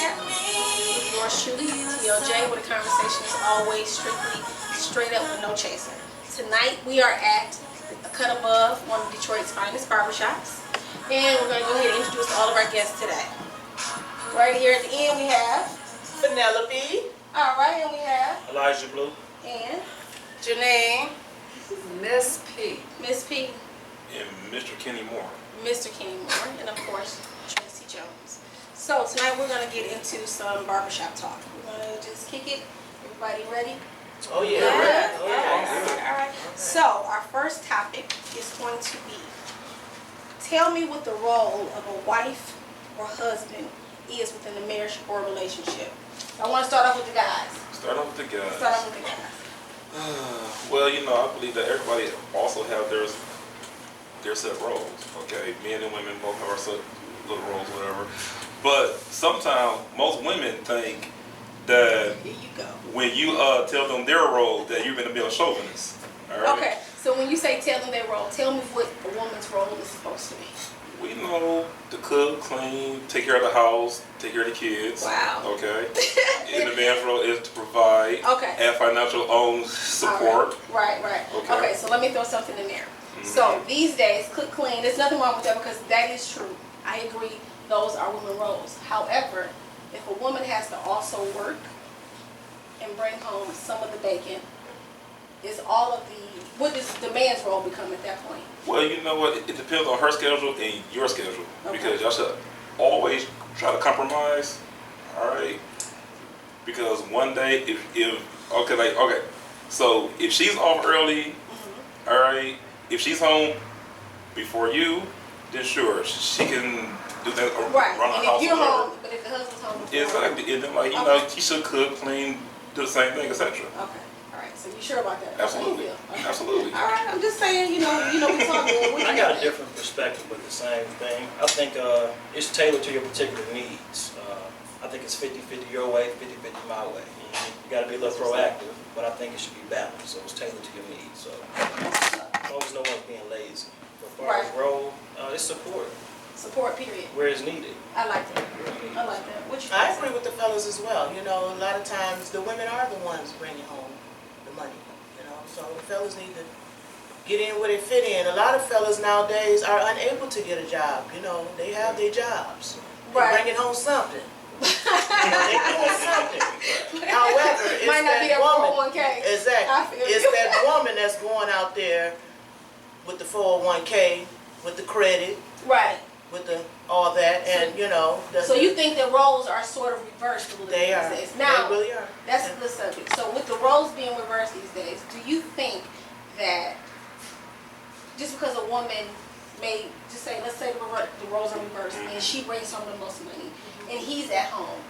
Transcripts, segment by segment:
Nightcap. With yours truly, Tlj, where the conversation is always strictly straight up with no chaser. Tonight we are at a cut above, one of Detroit's finest barbershops. And we're going to go ahead and introduce all of our guests today. Right here at the end we have Penelope. Alright, and we have Elijah Blue. And Janine. Miss P. Miss P. And Mr. Kenny Moore. Mr. Kenny Moore. And of course, Tracy Jones. So tonight we're going to get into some barbershop talk. We're going to just kick it. Everybody ready? Oh yeah. Yeah. Oh, yeah. All right. So our first topic is going to be, tell me what the role of a wife or husband is within a marriage or relationship. I want to start off with the guys. Start off with the guys. Start off with the guys. Well, you know, I believe that everybody also have their set roles. Okay, men and women both have our set little roles, whatever. But sometimes most women think that Here you go. when you tell them their role, that you're going to be a chauvinist. All right? Okay, so when you say tell them their role, tell me what a woman's role is supposed to be. We know to cook, clean, take care of the house, take care of the kids. Wow. Okay. And the man's role is to provide and financial support. Right. Okay, so let me throw something in there. So these days, cook, clean, there's nothing wrong with that because that is true. I agree, those are women roles. However, if a woman has to also work and bring home some of the bacon, is all of what does the man's role become at that point? Well, you know what? It depends on her schedule and your schedule. Because y'all should always try to compromise. All right? Because one day, so if she's off early, all right, if she's home before you, then sure, she can do that or run a house. If you're home, but if the husband's home before exactly. And then, you know, she should cook, clean, do the same thing, etc. Okay. All right. So you sure about that? Absolutely. Okay. Absolutely. All right. I'm just saying, we talking. I got a different perspective with the same thing. I think it's tailored to your particular needs. I think it's 50-50 your way, 50-50 my way. You got to be a little proactive, but I think it should be balanced. So it's tailored to your needs. So as long as no one's being lazy. But as far as role, it's support. Support, period. Where it's needed. I like that. I like that. What you think? I agree with the fellas as well. You know, a lot of times the women are the ones bringing home the money. You know, so the fellas need to get in where they fit in. A lot of fellas nowadays are unable to get a job. You know, they have their jobs. They're bringing home something. They're doing something. However, it's might not that be that woman. 401k. Exactly. It's that woman that's going out there with the 401k, with the credit. Right. With all that, and so you think the roles are sort of reversed a little bit these days? Now, they really are. That's the subject. So with the roles being reversed these days, do you think that just because a woman may just say, let's say the roles are reversed, and she brings home the most money, and he's at home,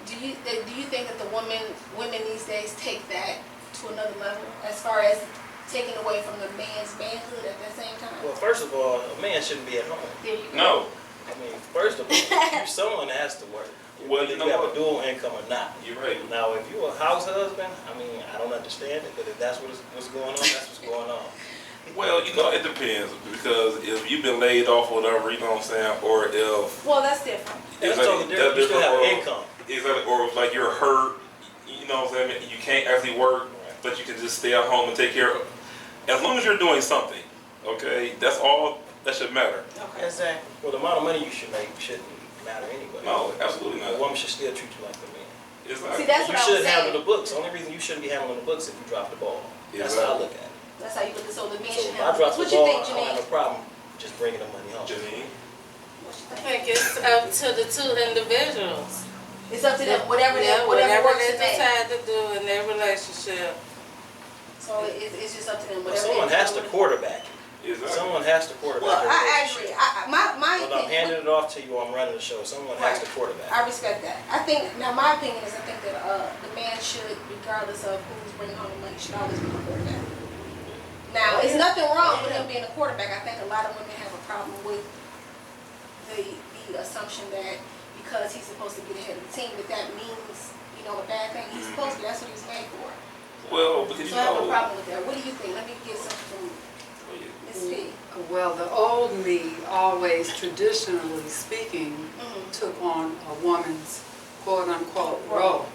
do you think that the women these days take that to another level as far as taking away from the man's manhood at the same time? Well, first of all, a man shouldn't be at home. There you go. No. I mean, first of all, someone has to work. Well, you have a dual income or not. You're right. Now, if you're a house husband, I mean, I don't understand it, but if that's what's going on, that's what's going on. Well, it depends, because if you've been laid off or whatever, you know what I'm saying, or if... Well, that's different. That's totally different. You still have income. Exactly, or if like you're hurt, you know what I'm saying, you can't actually work, but you can just stay at home and take care of... As long as you're doing something, okay, that's all that should matter. Okay. Exactly. Well, the amount of money you should make shouldn't matter anyway. No, absolutely not. A woman should still treat you like a man. Exactly. See, that's you what should I was saying. handle the books. The only reason you shouldn't be handling the books is if you drop the ball. That's how I look at it. That's how you look at it. So the man So should if I have. drop the What you ball, think, I don't have Janine? a problem just bringing the money home. Janine? I think it's up to the two individuals. It's up to them. Whatever whatever works they for them. decide to do in their relationship. So it's just up to them. Well, Whatever someone has to quarterback it. Exactly. Someone has to quarterback Well, your I relationship. agree. My Well, I'm handing it off to you. I'm running the show. Someone has to quarterback. I respect that. I think now my opinion is I think that the man should, regardless of who's bringing home the money, should always be the quarterback. Now, there's nothing wrong with him being a quarterback. I think a lot of women have a problem with the assumption that because he's supposed to get ahead of the team, that means a bad thing. He's supposed to. That's what he was made for. Well, because So I have a problem with that. What do you think? Let me get something from Ms. P. Well, the old me always, traditionally speaking, took on a woman's quote-unquote role.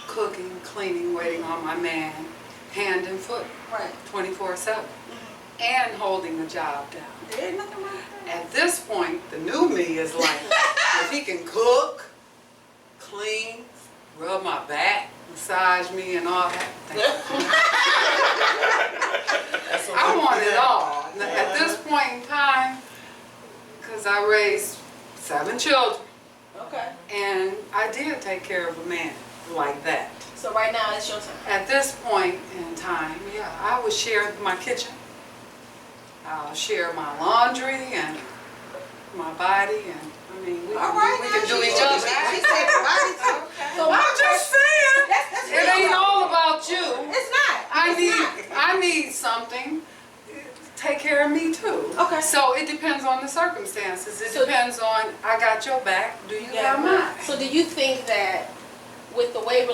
Cooking, cleaning, waiting on my man, hand and foot, Right. 24/7, and holding the job down. There ain't nothing wrong with that. At this point, the new me is like, if he can cook, clean, rub my back, massage me and all that, thank you. I want it all. At this point in time, because I raised 7 children, Okay. and I did take care of a man like that. So right now it's your turn. At this point in time, yeah, I would share my kitchen. I'll share my laundry and my body, and I mean, we All right, can do each She other. said body too. So I'm just saying, that's it ain't all about you. It's not. I need something. Take care of me too. Okay. So it depends on the circumstances. It So- depends on, I got your back, do you have mine? So do you think that with the way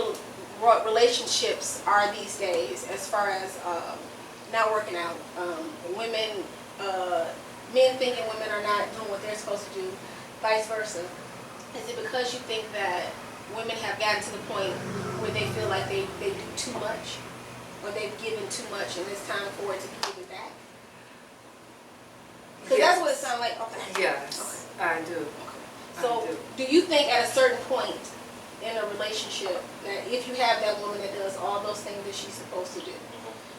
relationships are these days, as far as not working out, women, men thinking women are not doing what they're supposed to do, vice versa, is it because you think that women have gotten to the point where they feel like they do too much, or they've given too much and it's time for it to be given back? Because that's what it sounds like. Okay. Yes, I do. So, do you think at a certain point in a relationship that if you have that woman that does all those things that she's supposed to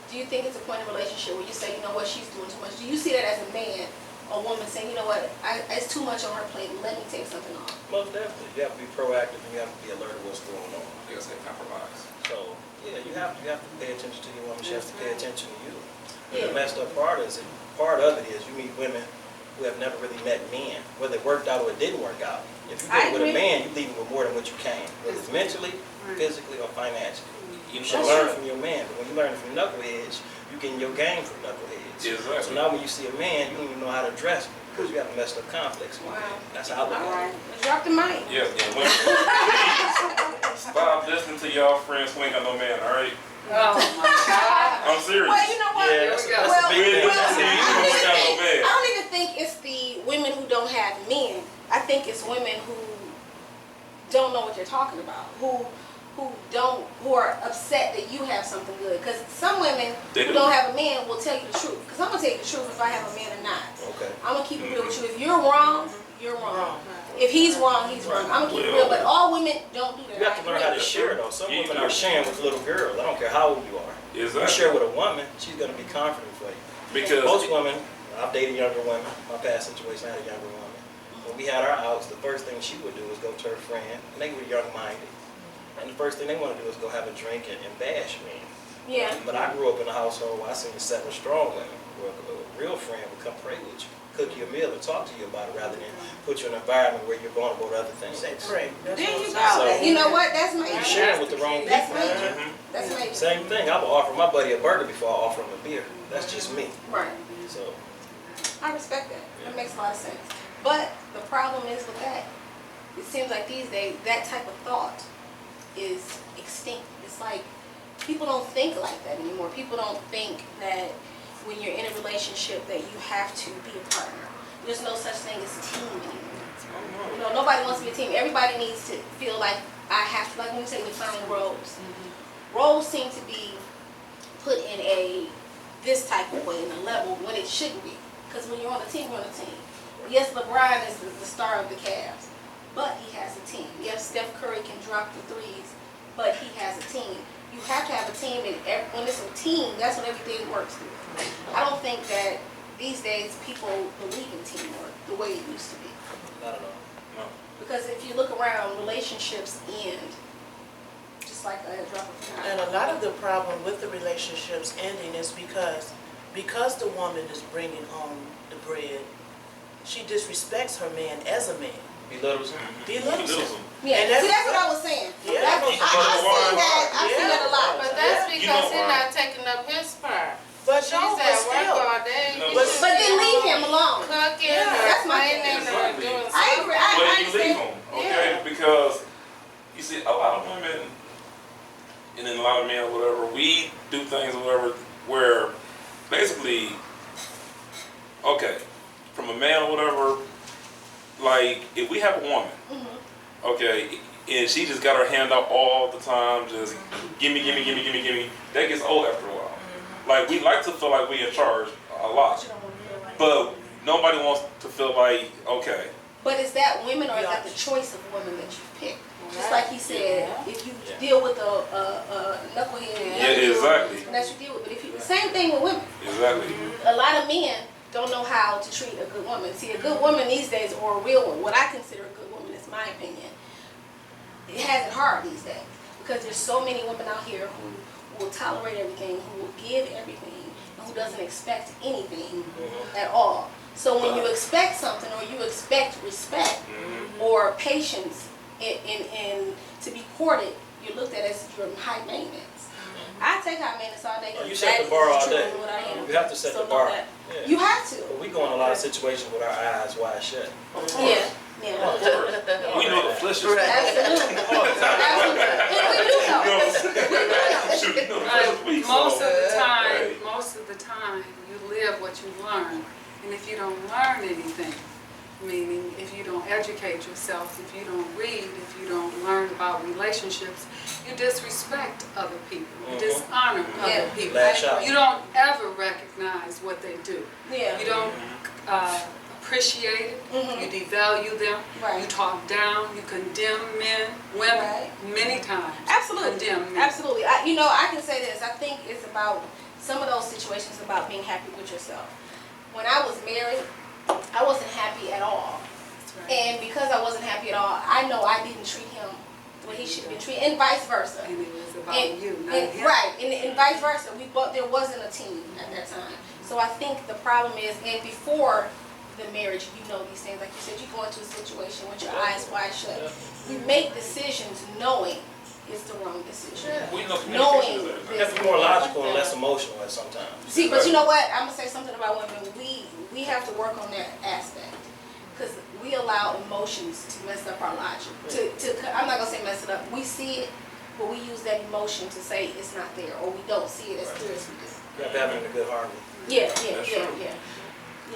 do you think it's a point in a relationship where you say, you know what, she's doing too much? Do you see that as a man or woman saying, you know what, it's too much on her plate, let me take something off? Most definitely. You have to be proactive and you have to be alert of what's going on. I guess they compromise. So, yeah, you have to pay attention to your woman. She has to pay attention to you. And Yeah. the messed up part of it is you meet women who have never really met men, whether it worked out or it didn't work out. If you I get with a agree. man, you leave with more than what you came, whether it's mentally, physically, or financially. You should That's learn true. from your man, but when you learn it from knuckleheads, you get in your game from knuckleheads. Exactly. So now when you see a man, you don't even know how to dress because you have messed up conflicts with Wow. him. That's how I look All at right, it. drop the mic. Yeah, and women, please stop listening to y'all friends who ain't got no man, all right? Oh my God. I'm serious. Well, you know what? Yeah, that's Here we go. a Well, big thing. well, See, you don't got no man. I don't even think it's the women who don't have men. I think it's women who don't know what you're talking about, who are upset that you have something good. Because some women They who do. don't have a man will tell you the truth. Because I'm gonna tell you the truth if I have a man or not. Okay. I'm gonna keep it real with you. If you're wrong, you're wrong. If he's wrong, he's wrong. I'm gonna keep it real. But all women don't do that. You have to learn how to share though. Some women are sharing with little girls. I don't care how old you are. You share with a woman, she's gonna be confident for you. Because Most women, I've dated younger women. My past situation, I had a younger woman. When we had our outs, the first thing she would do is go to her friend, and they were young-minded. And the first thing they want to do is go have a drink and bash me. Yeah. But I grew up in a household where I seen 7 strong women, where a real friend would come pray with you, cook you a meal, and talk to you about it, rather than put you in an environment where you're vulnerable to other things. Say pray. That's There what you I'm go. saying. You know what? That's major. You're sharing with the wrong That's people. major. That's major. Same thing. I would offer my buddy a burger before I offer him a beer. That's just me. Right. So, I respect that. That makes a lot of sense. But the problem is with that, it seems like these days that type of thought is extinct. It's like people don't think like that anymore. People don't think that when you're in a relationship that you have to be a partner. There's no such thing as team anymore. You know, nobody wants to be a team. Everybody needs to feel like I have to, like when we say define roles. Roles seem to be put in this type of way, in a level when it shouldn't be. Because when you're on a team, you're on a team. Yes, LeBron is the star of the Cavs, but he has a team. Yes, Steph Curry can drop the threes, but he has a team. You have to have a team, and when it's a team, that's when everything works. I don't think that these days people believe in teamwork the way it used to be. not at all. No. Because if you look around, relationships end just like a drop of a And hat. a lot of the problem with the relationships ending is because the woman is bringing home the bread, she disrespects her man as a man. Belittles him. Belittles him. Yeah, And see, that's what I was saying. Yeah. I've seen that a lot. But that's You because know he's why? not taking up his part. But She's no, but at work still. all day. No, He but- should But be then leave home him alone. Cooking Yeah, or that's my thing. cleaning or Exactly. doing I something. agree. But you understand. leave them, okay? Yeah. Because you see, a lot of women, and then a lot of men, or whatever, we do things, or whatever, where basically, okay, from a man or whatever, like if we have a woman, okay, and she just got her hand out all the time, just gimme. That gets old after a while. Like, we like to feel like we in charge a lot, but nobody wants to feel like, okay. But is that women, or is that the choice of women that you pick? Just like he said, if you deal with a knucklehead, Exactly. and that's what you deal with. But if you, same thing with women. Exactly. A lot of men don't know how to treat a good woman. See, a good woman these days, or a real one, what I consider a good woman, is my opinion, it has it hard these days, because there's so many women out here who will tolerate everything, who will give everything, and who doesn't expect anything at all. So when you expect something, or you expect respect or patience and to be courted, you're looked at as you're high maintenance. I take high maintenance all day. You set the bar all day. What I am. You have to set So the bar. know that. You have to. But we go in a lot of situations with our eyes wide shut. Yeah. We know the flesh is Absolutely. Absolutely. And we do know. Shoot, you know the flesh is weak. Most so- of the time, you live what you learn. And if you don't learn anything, meaning if you don't educate yourself, if you don't read, if you don't learn about relationships, you disrespect other people. You dishonor other people. Lash out. You don't ever recognize what they do. Yeah. You don't appreciate it. You devalue them. Right. You talk down. You condemn men, women, Right. many times. Absolutely. Condemn men. Absolutely. I can say this. I think it's about, some of those situations about being happy with yourself. When I was married, I wasn't happy at all. Right. And because I wasn't happy at all, I know I didn't treat him the way he should have been treated, and vice versa. And it was about And, you, not and, him. right, and vice versa. There wasn't a team at that time. So I think the problem is, and before the marriage, you know these things. Like you said, you go into a situation with your eyes wide shut. We make decisions knowing it's the wrong decision. We know Knowing communication is everything. You have to be more logical and less emotional at sometimes. See, but you know what? I'm gonna say something about women. We have to work on that aspect, because we allow emotions to mess up our logic. I'm not gonna say mess it up. We see it, but we use that emotion to say it's not there, or we don't see it as clear as we do. You have to have it in a good harmony. Yeah.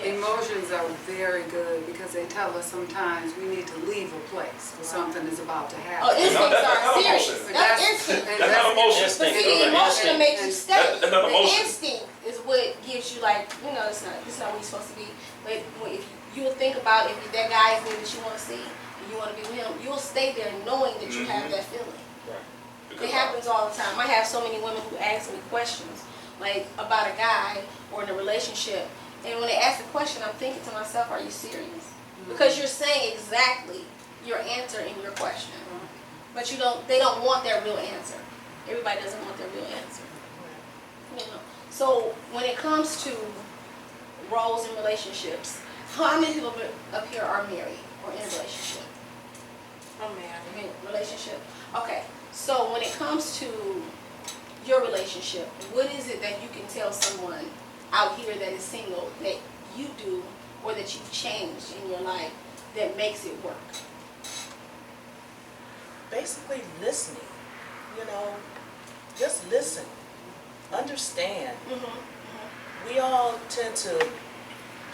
Emotions are very good because they tell us sometimes we need to leave a place or something is about to happen. Oh, instincts are not serious. emotion. That's instinct. That's not emotion. But Instinct. see, the emotion makes you stay. That's not The emotion. instinct is what gives you, like, it's not where you're supposed to be. But if you will think about, if that guy is there that you want to see, and you want to be with him, you'll stay there knowing that you have that feeling. Right. It happens all the time. I have so many women who ask me questions, like about a guy or in a relationship. And when they ask the question, I'm thinking to myself, are you serious? Because you're saying exactly your answer in your question. But they don't want their real answer. Everybody doesn't want their real answer. You know. So when it comes to roles in relationships, how many people up here are married or in a relationship? I'm married. In a relationship. Okay. So when it comes to your relationship, what is it that you can tell someone out here that is single that you do or that you've changed in your life that makes it work? Basically listening, just listen, understand. We all tend to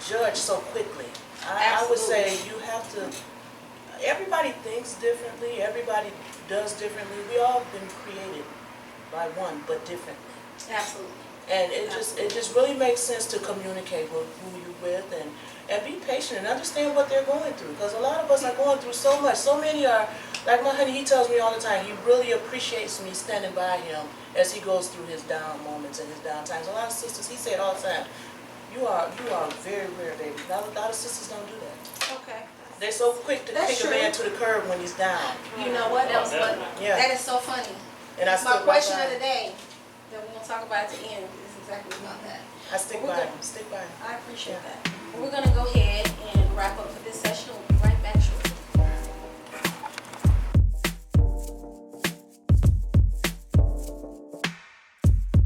judge so quickly. I would say you have to, everybody thinks differently, everybody does differently. We all been created by one, but differently. Absolutely. And it just really makes sense to communicate with who you're with and be patient and understand what they're going through. Because a lot of us are going through so much. So many are, like my honey, he tells me all the time, he really appreciates me standing by him as he goes through his down moments and his down times. A lot of sisters, he said all the time, you are very rare, baby. A lot of sisters don't do that. Okay. They're so quick to That's kick true. a man to the curb when he's down. You know what? That was funny. Yeah. That is so funny. And I My stick by question him. of the day that we're going to talk about at the end is exactly about that. I stick We're by good. him. Stick by him. I appreciate that. We're going to go ahead and wrap up for this session. We'll be right back shortly.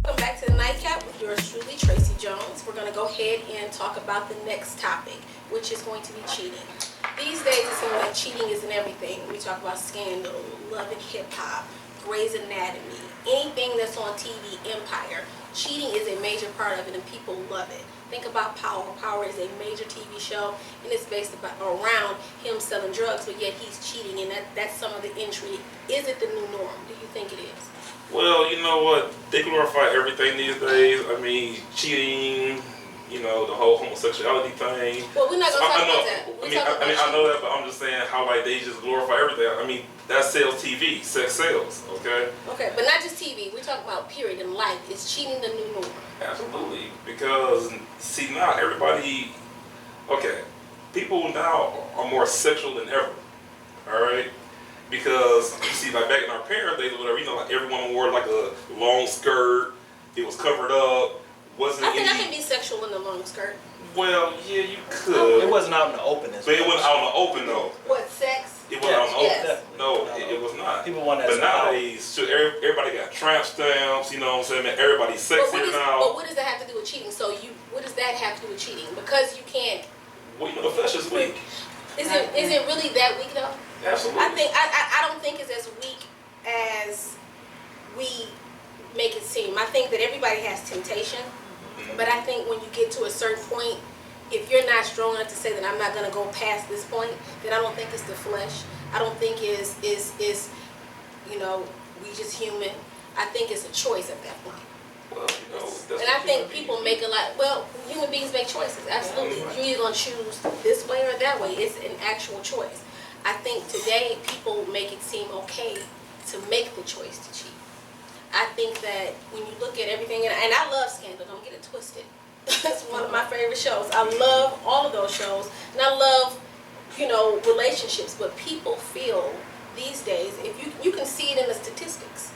Welcome back to the Nightcap with yours truly, Tracy Jones. We're going to go ahead and talk about the next topic, which is going to be cheating. These days, it seems like cheating isn't everything. We talk about scandal, love and hip hop, Grey's Anatomy, anything that's on TV, Empire, cheating is a major part of it and people love it. Think about Power. Power is a major TV show and it's based around him selling drugs, but yet he's cheating, and that's some of the intrigue. Is it the new norm? Do you think it is? Well, you know what? They glorify everything these days. I mean, cheating, you know, the whole homosexuality thing. Well, we're not going to talk about that. I know that, but I'm just saying how like they just glorify everything. I mean, that sells TV, sex sells, okay? Okay, but not just TV. We're talking about period in life. Is cheating the new norm? Absolutely, because see now everybody, okay, people now are more sexual than ever, all right? Because you see, like back in our parents' days or whatever, you know, like everyone wore like a long skirt, it was covered up, wasn't I think any... I can be sexual in a long skirt. Well, yeah, you could. It wasn't out in the open. But it wasn't out in the open though. What, sex? It wasn't out in the open. Yes. No, it was not. People want that. But nowadays, everybody got tramp stamps, you know what I'm saying? Everybody's sexier now. But what does that have to do with cheating? What does that have to do with cheating? Because you can't... Well, you know, the flesh is weak. Is it really that weak though? Absolutely. I don't think it's as weak as we make it seem. I think that everybody has temptation, but I think when you get to a certain point, if you're not strong enough to say that I'm not going to go past this point, then I don't think it's the flesh. I don't think it's you know, we just human. I think it's a choice at that point. Well, you know, that's And I think people make human beings make choices, absolutely. You're either going to choose this way or that way. It's an actual choice. I think today people make it seem okay to make the choice to cheat. I think that when you look at everything, and I love Scandal, don't get it twisted. It's one of my favorite shows. I love all of those shows, and I love, you know, relationships. But people feel these days, if you can see it in the statistics,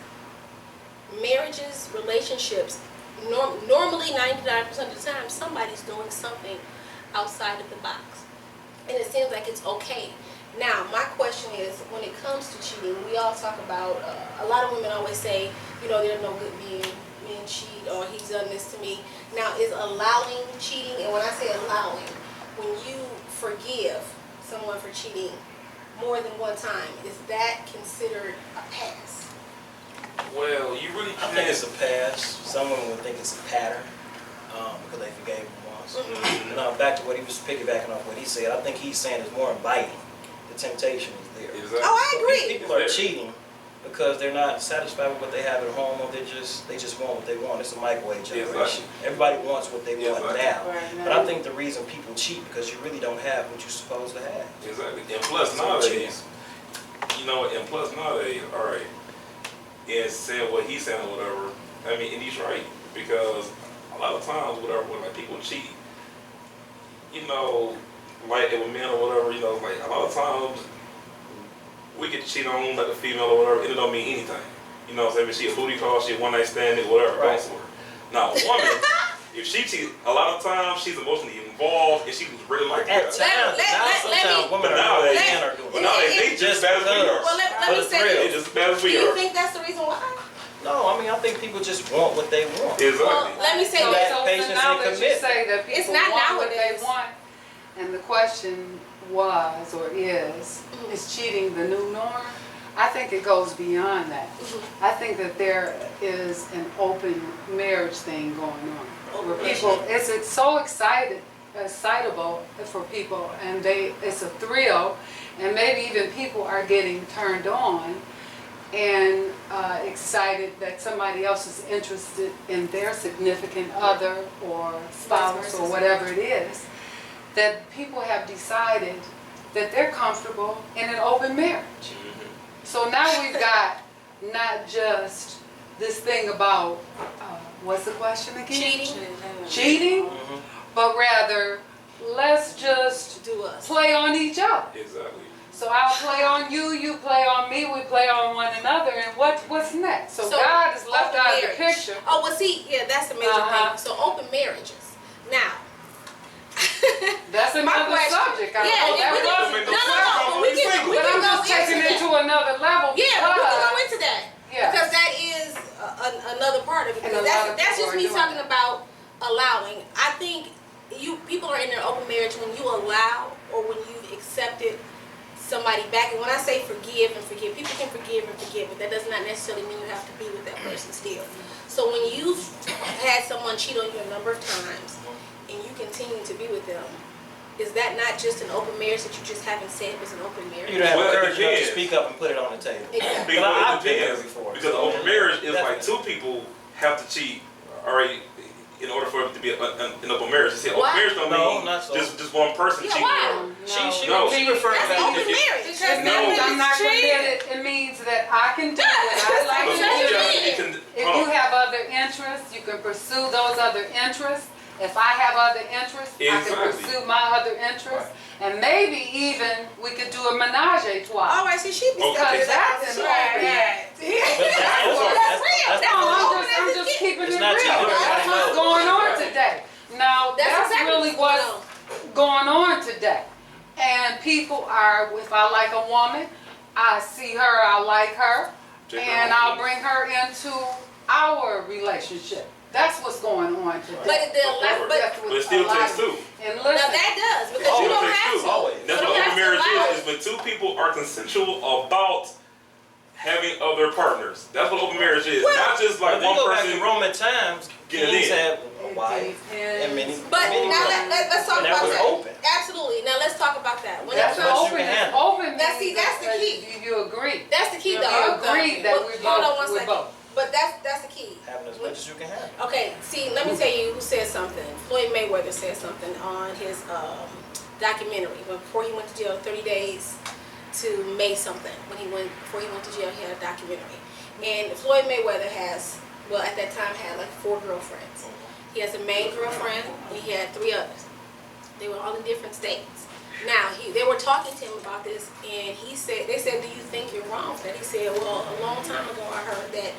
marriages, relationships, normally 99% of the time, somebody's doing something outside of the box, and it seems like it's okay. Now, my question is, when it comes to cheating, we all talk about, a lot of women always say, you know, there are no good men cheat, or he's done this to me. Now, is allowing cheating, and when I say allowing, when you forgive someone for cheating more than one time, is that considered a pass? Well, you really I think it's a pass. Some women would think it's a pattern because they forgave him once. And back to what he was piggybacking off what he said, I think he's saying it's more inviting. The temptation is there. Exactly. Oh, I agree. People are cheating because they're not satisfied with what they have at home, or they just want what they want. It's a microwave generation. Exactly. Everybody wants what they want now. Right now. But I think the reason people cheat because you really don't have what you're supposed to have. Exactly. And plus nowadays, you know, all right, and saying what he's saying or whatever, I mean, and he's right, because a lot of times, whatever, when like people cheat, you know, like with men or whatever, you know, like a lot of times we get to cheat on like a female or whatever, and it don't mean anything. You know what I'm saying? If she a booty call, she a one night stand, whatever, Right. goes for her. Now a woman, if she cheats, a lot of times she's emotionally involved and she was really like At that. times, sometimes women But are nowadays- men are doing But it. nowadays they just as bad as we are. Well, let me But say it's They this. just as bad as Do we you are. think that's the reason why? No, I mean, I think people just want what they want. Exactly. Well, let me say So, this. patience now and that you commitment. say that It's people not want what they nowadays. want, and the question was or is cheating the new norm? I think it goes beyond that. I think that there is an open marriage thing going on. Where people, it's so excitable for people, and it's a thrill, and maybe even people are getting turned on and excited that somebody else is interested in their significant other or spouse or whatever it is, that people have decided that they're comfortable in an open marriage. So now we've got not just this thing about, what's the question again? Cheating, but rather, let's just Do us. play on each other. Exactly. So I'll play on you, you play on me, we play on one another, and what's next? So So, God is left open out of the marriage. picture. Oh, well, see, yeah, that's the major thing. So open marriages. Now, That's another question. subject. I Yeah, know yeah, that we wasn't can- the no, question. but we can But I'm go just taking into it to that. another level. Yeah, we can go because- into that. Yeah. Because that is another part of it. And Because a lot of that's people just are me doing talking that. about allowing. I think people are in their open marriage when you allow or when you've accepted somebody back. And when I say forgive and forget, people can forgive and forget, but that does not necessarily mean you have to be with that person still. So when you've had someone cheat on you a number of times and you continue to be with them, is that not just an open marriage that you just haven't said was an open marriage? You don't have Well, it courage enough to depends. speak up and put it on the table. Exactly. Because I've it been there depends. before. Because open marriage is like Definitely. two people have to cheat, already, in order for it to be an open marriage. You see, open Why? marriage don't No, mean not so. just one person Yeah, cheating. why? She referred That's back open to marriage. Because It that means I'm not means cheating. committed. It means that I can do what I like But to you do. gotta be If hold you on. have other interests, you can pursue those other interests. If I have other interests, I Exactly. can pursue my other interests. And maybe even we could do a menage a trois. All right, see, she be Okay. stuck in that. That's an Right, open. right. That's real. that's That's No, open I'm as just it keeping It's it not real. cheating. That's Everybody what's knows. going on Exactly. today. Now, That's that's exactly really what's what's going on today. And people are, if I like a woman, I see her, I like her, and I'll bring her into our relationship. That's what's going on today. But That's But it still takes two. And now listen, that does, because It you still don't takes have two. to. Always. That's You what don't have open to marriage allow is when two people are consensual about having other partners. That's what open marriage is. Well, Not just like If you one go back person to Roman times, getting kings in. had a wife and many. But many now women. let's talk And that about was that. open. Absolutely. Now let's talk about that. When that's it what comes, you open. can handle. Open That's- see, means that's the that key. You agree. that's the key, Yeah, though. You agree that But we're hold on one both. We're second. both. But that's the key. Having as much as you can have. Okay, see, let me tell you who said something. Floyd Mayweather said something on his documentary before he went to jail. 30 days to May something. Before he went to jail, he had a documentary. And Floyd Mayweather has, well, at that time had like 4 girlfriends. He has a main girlfriend, and he had 3 others. They were all in different states. Now, they were talking to him about this, and they said, do you think you're wrong for that? He said, well, a long time ago I heard that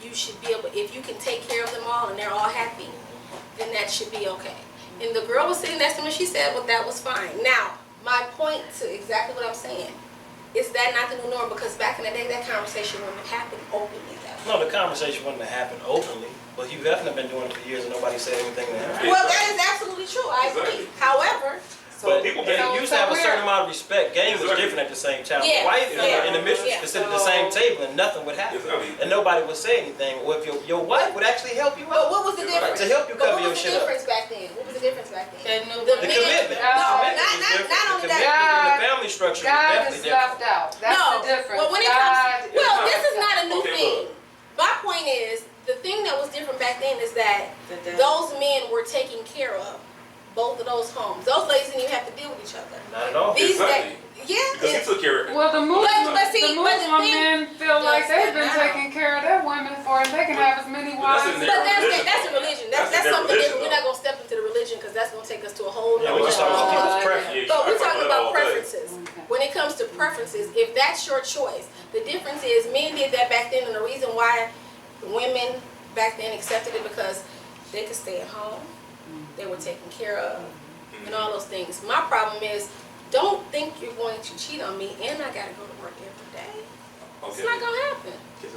you should be able, if you can take care of them all and they're all happy, then that should be okay. And the girl was sitting next to me, she said, well, that was fine. Now, my point to exactly what I'm saying, is that not the new norm? Because back in the day, that conversation wouldn't have happened openly that way. No, the conversation wouldn't have happened openly, but you've definitely been doing it for years and nobody said anything to him. Well, that is absolutely true, I agree. Exactly. However, But people and can- you used to have a certain amount of respect. Game was Exactly. different at the same time. Yeah, The wife yeah, and the mistress yeah. could sit at the same table and nothing would happen. Exactly. And nobody would say anything. Or if your wife would actually help you but out. what was the difference? To help you But cover what your was the shit up. difference back then? What was the difference back then? They knew The The men- commitment. No, The not commitment was different. only The that. commitment in the family structure was God definitely is different. left out. That's No, the difference. well, when it God comes, well, is this is left not a new Okay, thing. look. My point is, the thing that was different back then is that those men were taking care of both of those homes. Those ladies didn't even have to deal with each other. Not at all. These Exactly. yeah. Because he took care of it. Well, the Muslim, but see, the but the Muslim thing men feel like does they've that been now. taking care of their women for it. They can have as many But that's wives. in their But religion, that's a though. religion. That's That's their something religion, different. We're though. not gonna step into the religion because that's gonna take us to a whole. Yeah, we just talking about people's preference. Yeah, But I we're fuck talking with about all day. preferences. Okay. When it comes to preferences, if that's your choice, the difference is men did that back then, and the reason why women back then accepted it because they could stay at home, they were taken care of, and all those things. My problem is, don't think you're going to cheat on me, and I gotta go to work every day. It's not gonna happen. It's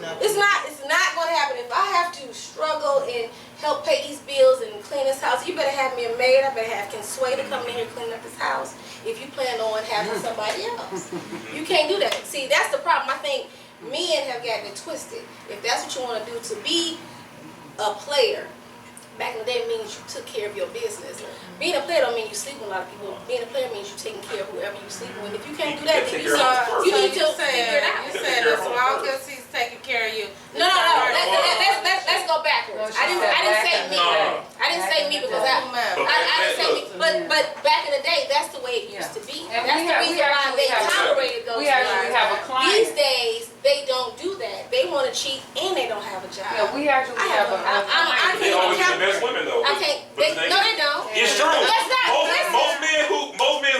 not gonna happen. If I have to struggle and help pay these bills and clean this house, you better have me a maid. I better have Consuela come in here and clean up this house. If you plan on having somebody else, you can't do that. See, that's the problem. I think men have gotten it twisted. If that's what you want to do, to be a player, back in the day means you took care of your business. Being a player don't mean you sleep with a lot of people. Being a player means you taking care of whoever you sleep with. If you can't do that, then you need to figure it out. You said as long as he's taking care of you. No. Let's go backwards. I didn't say me. I didn't say me because I didn't say me. But back in the day, that's the way it used to be. And That's we the have- reason we why actually they have- tolerated those We actually guys. have a These client. days, they don't do that. They want to cheat and they don't have a job. Yeah, we actually have a I client. They always be the best women, though. I can't. No, they don't. It's true. That's not. listen. Most men who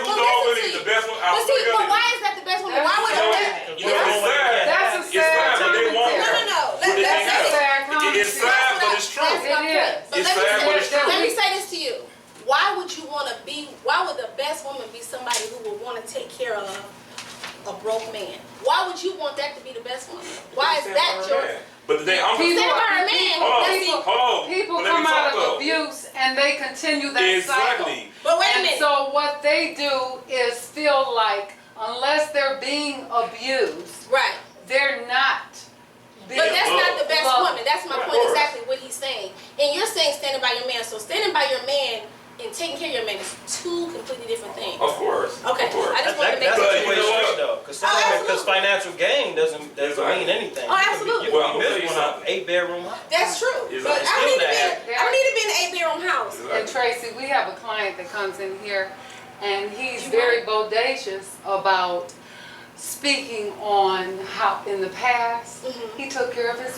Well, dog listen women to is the you. best one. But see, but why is that the best one? Why would You know, it's sad. That's a It's sad, but they won't. commentary. No. But they That's can't a have. sad It's commentary. sad, but it's true. That's my It is. point. But It's let me sad, say but this- it's true. Let me say this to you. Why would you want to be? Why would the best woman be somebody who would want to take care of a broke man? Why would you want that to be the best woman? Why is that your? But the thing I'm Instead of her man, Hold on. People But let me come out talk, of though. abuse and they continue that cycle. Exactly. But wait a And minute. so what they do is feel like unless they're being abused, Right. they're not being But that's not the best loved. woman. That's my Of point, course. exactly what he's saying. And you're saying standing by your man. So standing by your man and taking care of your man is two completely different things. Of course. Okay, Of course. I just wanted to make That's But a you two-way know what? street though, because absolutely. financial gain doesn't Exactly. mean anything. Oh, absolutely. You Well, can I'm be gonna tell you one out something. 8-bedroom house. That's true. Exactly. But I don't need to be Still I don't need to be in an 8-bedroom house. And Tracy, we have a client that comes in here and he's You very bodacious about speaking on how in the past Mhm. he took care of his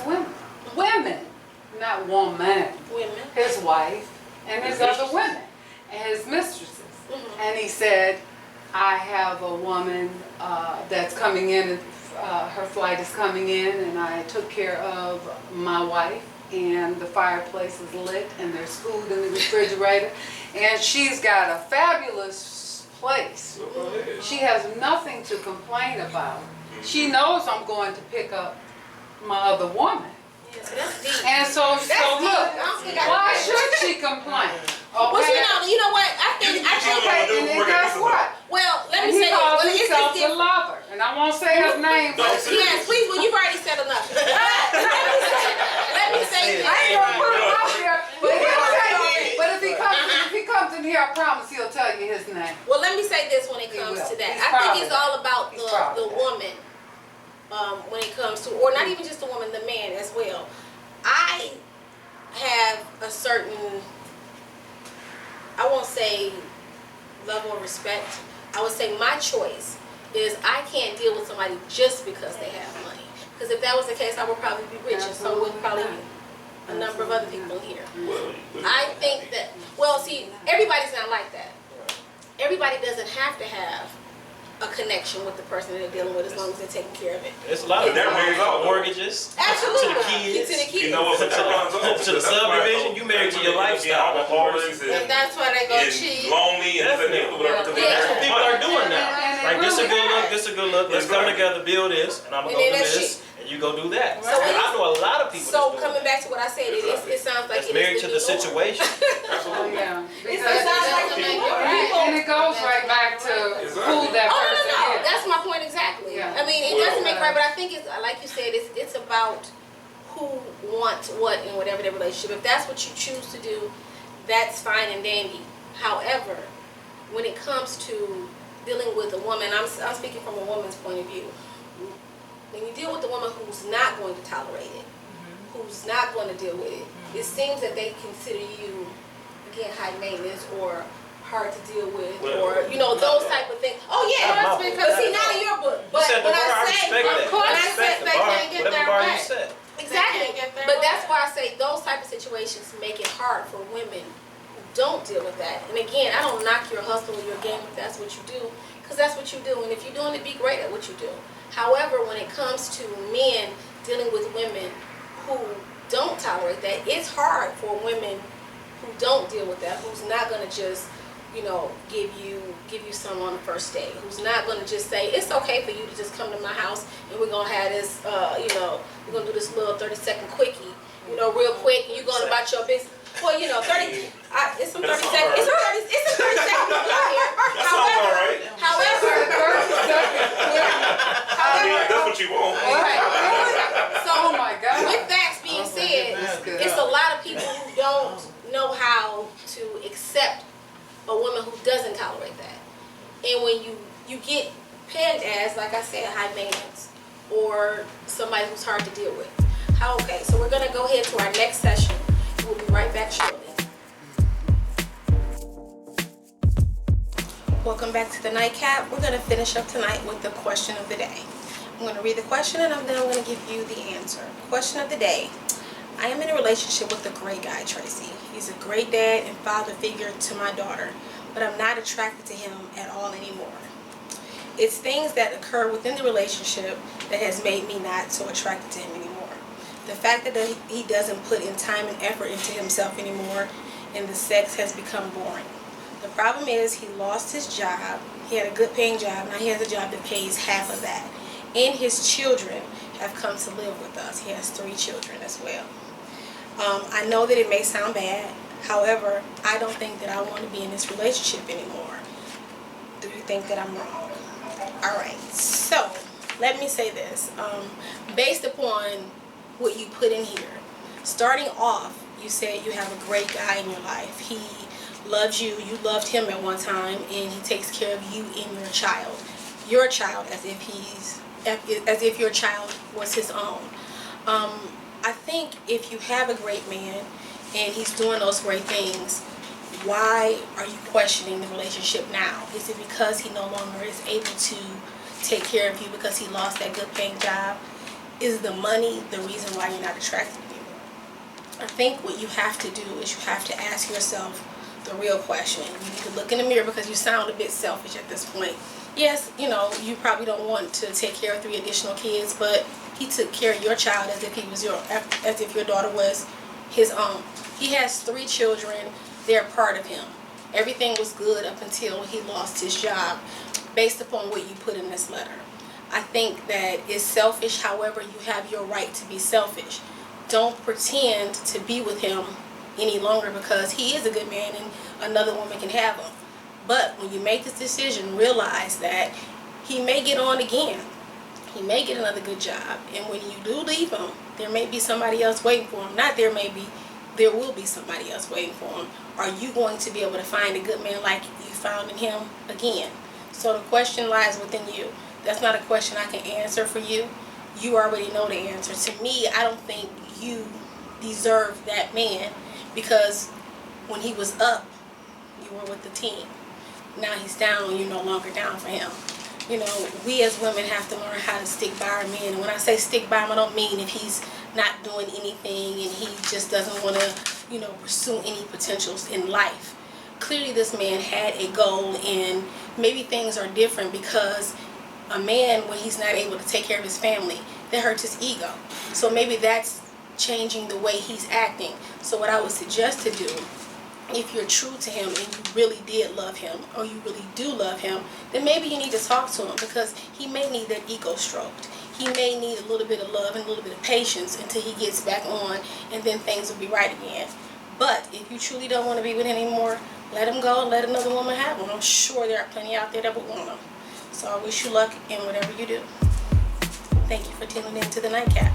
women, not woman, Women. his wife and his other women and his mistresses. Mhm. And he said, I have a woman that's coming in, her flight is coming in, and I took care of my wife, and the fireplace is lit, and there's food in the refrigerator, and she's got a fabulous place. So go ahead. She has nothing to complain about. She knows I'm going to pick up my other woman. Yeah, so that's deep. And so That's look, deep. I don't think I why can- should she complain? Well, Okay? you know what? I think Okay, and then guess what? well, let And me he say calls this. Well, himself the different. lover, and I won't say his name, Don't but say Yes, please. Well, you've already said enough. Let me say this. I ain't gonna put him out there. But he'll tell you. But if he comes in here, I promise he'll tell you his name. Well, let me say this when it He comes will. to that. He's I proud think of it's that. all about He's proud the of that. woman when it comes to, or not even just the woman, the man as well. I have a certain, I won't say level of respect. I would say my choice is I can't deal with somebody just because they have money. Because if that was the case, I would probably be rich, and so would probably a number of other people here. I think that, well, see, everybody's not like that. Everybody doesn't have to have a connection with the person they're dealing with as long as they're taking care of it. There's a lot of They're married off. mortgages Absolutely. to the kids. To the kids. You know what? But that runs off. To the subdivision, you married to your lifestyle. Alcoholics And that's why they go and cheat. lonely and whatever. Yeah. That's what people are doing now. And Like, this a really good look, is. this a good look. Let's come together, build this, and I'm gonna And go then do that's this, and you go do that. So And I know a lot of people So that's coming doing back to what I said, it sounds like that's it married is to the new norm. situation. Oh, Absolutely. yeah. It Because sounds like the new norm. and it goes right back to who that Oh, person no. is. That's my point exactly. Yeah. I mean, it Well, doesn't make right, but I think it's like you said, it's about who wants what in whatever their relationship. If that's what you choose to do, that's fine and dandy. However, when it comes to dealing with a woman, I'm speaking from a woman's point of view. When you deal with a woman who's not going to tolerate it, who's not going to deal with it, it seems that they consider you, again, high maintenance or hard to deal with, or those type of things. Oh yeah, Not my book. but see, not in your book. You But said the when bar, I I say, respect that. when I I respect said the they bar, can't get whatever their bar you way. said. Exactly. They can't get their But way. that's why I say those type of situations make it hard for women who don't deal with that. And again, I don't knock your hustle or your game if that's what you do, because that's what you do. And if you're doing it, be great at what you do. However, when it comes to men dealing with women who don't tolerate that, it's hard for women who don't deal with that, who's not gonna just, give you some on the first date, who's not gonna just say, it's okay for you to just come to my house and we're gonna have this, we're gonna do this little 30-second quickie, real quick, and you're going about your business. Well, 30, it's some 30 seconds, it's a 30 second people out here. That sounds all right. However, That's what you want. so Oh my God. with that being said, That's good. it's a lot of people who don't know how to accept a woman who doesn't tolerate that. And when you get pegged as, like I said, high maintenance or somebody who's hard to deal with. Okay, so we're gonna go ahead to our next session. We'll be right back shortly. Welcome back to the Nightcap. We're gonna finish up tonight with the question of the day. I'm gonna read the question and then I'm gonna give you the answer. Question of the day. I am in a relationship with a great guy, Tracy. He's a great dad and father figure to my daughter, but I'm not attracted to him at all anymore. It's things that occur within the relationship that has made me not so attracted to him anymore. The fact that he doesn't put in time and effort into himself anymore, and the sex has become boring. The problem is he lost his job. He had a good paying job. Now he has a job that pays half of that. And his children have come to live with us. He has 3 children as well. I know that it may sound bad. However, I don't think that I want to be in this relationship anymore. Do you think that I'm wrong? All right, so let me say this. Based upon what you put in here, starting off, you said you have a great guy in your life. He loves you. You loved him at one time, and he takes care of you and your child. Your child, as if your child was his own. I think if you have a great man and he's doing those great things, why are you questioning the relationship now? Is it because he no longer is able to take care of you because he lost that good paying job? Is the money the reason why you're not attracted anymore? I think what you have to do is you have to ask yourself the real question. You need to look in the mirror because you sound a bit selfish at this point. Yes, you know, you probably don't want to take care of 3 additional kids, but he took care of your child as if your daughter was his own. He has 3 children. They're part of him. Everything was good up until he lost his job, based upon what you put in this letter. I think that it's selfish. However, you have your right to be selfish. Don't pretend to be with him any longer because he is a good man and another woman can have him. But when you make this decision, realize that he may get on again. He may get another good job. And when you do leave him, there may be somebody else waiting for him. There will be somebody else waiting for him. Are you going to be able to find a good man like you found in him again? So the question lies within you. That's not a question I can answer for you. You already know the answer. To me, I don't think you deserve that man because when he was up, you were with the team. Now he's down, you're no longer down for him. You know, we as women have to learn how to stick by our men. And when I say stick by him, I don't mean if he's not doing anything and he just doesn't want to, you know, pursue any potentials in life. Clearly this man had a goal, and maybe things are different because a man, when he's not able to take care of his family, that hurts his ego. So maybe that's changing the way he's acting. So what I would suggest to do, if you're true to him and you really did love him, or you really do love him, then maybe you need to talk to him because he may need that ego stroked. He may need a little bit of love and a little bit of patience until he gets back on, and then things will be right again. But if you truly don't want to be with him anymore, let him go and let another woman have him. I'm sure there are plenty out there that would want him. So I wish you luck in whatever you do. Thank you for tuning in to the Nightcap.